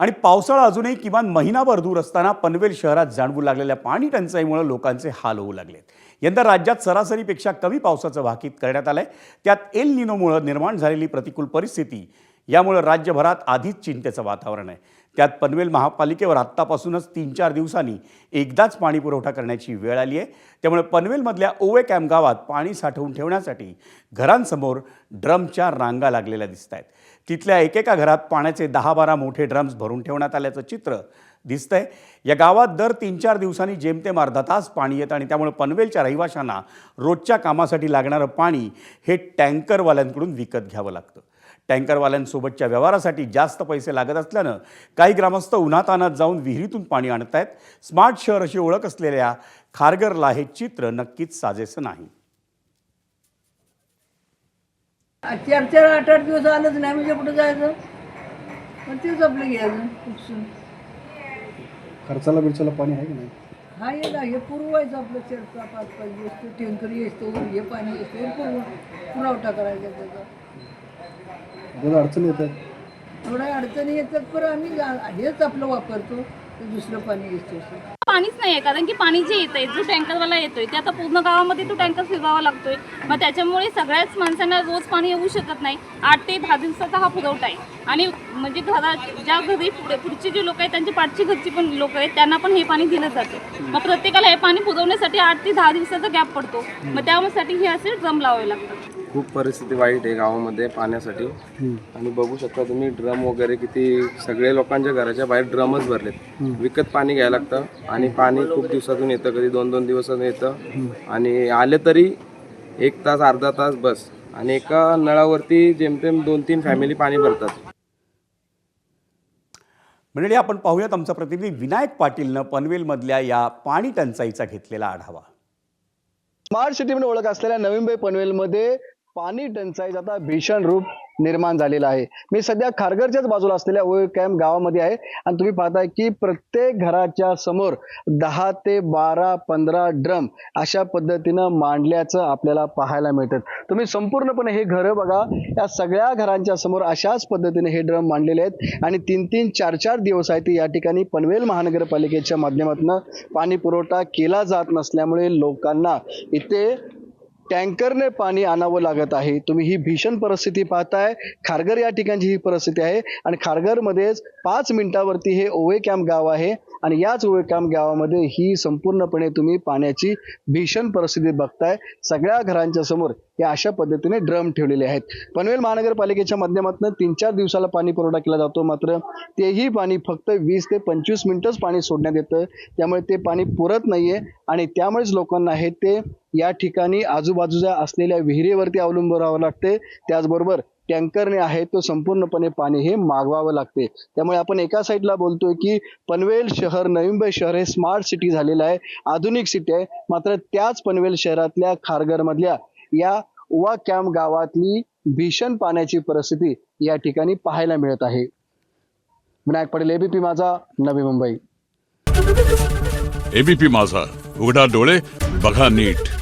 आणि पावसाळा अजूनही किमान महिनाभर दूर असताना पनवेल शहरात जाणवू लागलेल्या पाणी टंचाईमुळे लोकांचे हाल होऊ लागलेत। यंदा राज्यात सरासरीपेक्षा कमी पावसाचं भाकीत करण्यात आलंय। त्यात एल निनोमुळे निर्माण झालेली प्रतिकूल परिस्थिती यामुळे राज्यभरात आधीच चिंतेचं वातावरण आहे। त्यात पनवेल महापालिकेवर आत्तापासूनच 3-4 दिवसांनी एकदाच पाणी पुरवठा करण्याची वेळ आली आहे। त्यामुळे पनवेलमधल्या ओवे कॅम्प गावात पाणी साठवून ठेवण्यासाठी घरांसमोर ड्रमच्या रांगा लागलेल्या दिसत आहेत। तिथल्या एकेका घरात पाण्याचे 10-12 मोठे ड्रम्स भरून ठेवण्यात आल्याचं चित्र दिसतंय। या गावात दर 3-4 दिवसांनी जेमतेम अर्धा तास पाणी येतं आणि त्यामुळे पनवेलच्या रहिवाशांना रोजच्या कामासाठी लागणारं पाणी हे टँकरवाल्यांकडून विकत घ्यावं लागतं। टँकरवाल्यांसोबतच्या व्यवहारासाठी जास्त पैसे लागत असल्यानं काही ग्रामस्थ उन्हातान्हात जाऊन विहिरीतून पाणी आणतायत। स्मार्ट शहर अशी ओळख असलेल्या खारघरला हे चित्र नक्कीच साजेसं नाही। 4-4, 8-8 दिवस आलंच नाही म्हणजे कुठं जायचं, पण तेच आपलं घ्यायचं। खर्चाला बिरचाला पाणी आहे की नाही? हा ये ना, हे पुरवायचं आपलं 4-5 दिवस टँकर येतो, हे पाणी येतो, पुरवठा करायचा त्याचा। त्याला अडचणी येतात, थोड्या अडचणी येतात, पण आम्ही हेच आपलं वापरतो, ते दुसरं पाणी येतो। पाणीच नाही आहे, कारण की पाणी जे येतंय जो टँकरवाला येतोय ते आता पूर्ण गावामध्ये तो टँकर फिरवावा लागतोय। मग त्याच्यामुळे सगळ्याच माणसांना रोज पाणी येऊ शकत नाही। 8 ते 10 दिवसाचा हा पुरवठा आहे आणि म्हणजे घरात ज्या घरी पुढचे जे लोक आहेत त्यांची पाठची घरची पण लोक आहेत त्यांना पण हे पाणी दिलं जातं। मग प्रत्येकाला हे पाणी पुरवण्यासाठी 8 ते 10 दिवसाचा गॅप पडतो। मग त्यासाठी हे असे ड्रम लावावे लागतात। खूप परिस्थिती वाईट आहे गावामध्ये पाण्यासाठी आणि बघू शकता तुम्ही ड्रम वगैरे किती सगळे लोकांच्या घराच्या बाहेर ड्रमच भरलेत। विकत पाणी घ्यायला लागतं आणि पाणी खूप दिवसातून येतं, कधी 2-2 दिवसातून येतं आणि आले तरी 1 तास अर्धा तास बस। आणि एका नळावरती जेमतेम 2-3 फॅमिली पाणी भरतात। मंडळी, आपण पाहूयात आमचा प्रतिनिधी विनायक पाटीलनं पनवेलमधल्या या पाणी टंचाईचा घेतलेला आढावा। स्मार्ट सिटी म्हणून ओळख असलेल्या नवी मुंबई पनवेलमध्ये पाणी टंचाईचं आता भीषण रूप निर्माण झालेलं आहे। मी सध्या खारघरच्याच बाजूला असलेल्या ओवे कॅम्प गावामध्ये आहे आणि तुम्ही पाहताय की प्रत्येक घराच्या समोर 10 ते 12-15 ड्रम अशा पद्धतीनं मांडल्याचं आपल्याला पाहायला मिळतं। तुम्ही संपूर्णपणे हे घरं बघा, या सगळ्या घरांच्या समोर अशाच पद्धतीने हे ड्रम मांडलेले आहेत आणि 3-3, 4-4 दिवस आहेत या ठिकाणी पनवेल महानगरपालिकेच्या माध्यमातून पाणी पुरवठा केला जात नसल्यामुळे लोकांना इथे टँकरने पाणी आणावं लागत आहे। तुम्ही ही भीषण परिस्थिती पाहताय। खारघर या ठिकाणची ही परिस्थिती आहे आणि खारघरमध्येच 5 मिनिटावरती हे ओवे कॅम्प गाव आहे आणि याच ओवे कॅम्प गावामध्ये ही संपूर्णपणे तुम्ही पाण्याची भीषण परिस्थिती बघताय। सगळ्या घरांच्या समोर या अशा पद्धतीने ड्रम ठेवलेले आहेत। पनवेल महानगरपालिकेच्या माध्यमातून 3-4 दिवसाला पाणी पुरवठा केला जातो, मात्र तेही पाणी फक्त 20 ते 25 मिनिटच पाणी सोडण्यात येतं। त्यामुळे ते पाणी पुरत नाहीये आणि त्यामुळेच लोकांना हे ते या ठिकाणी आजूबाजूच्या असलेल्या विहिरीवरती अवलंबून राहावं लागते। त्याचबरोबर टँकरने आहे तो संपूर्णपणे पाणी हे मागवावं लागते। त्यामुळे आपण एका साईडला बोलतोय की पनवेल शहर, नवी मुंबई शहर हे स्मार्ट सिटी झालेलं आहे, आधुनिक सिटी आहे, मात्र त्याच पनवेल शहरातल्या खारघरमधल्या या ओवा कॅम्प गावातली भीषण पाण्याची परिस्थिती या ठिकाणी पाहायला मिळत आहे। विनायक पाटील, एबीपी माझा, नवी मुंबई। एबीपी माझा, उघडा डोळे बघा नीट।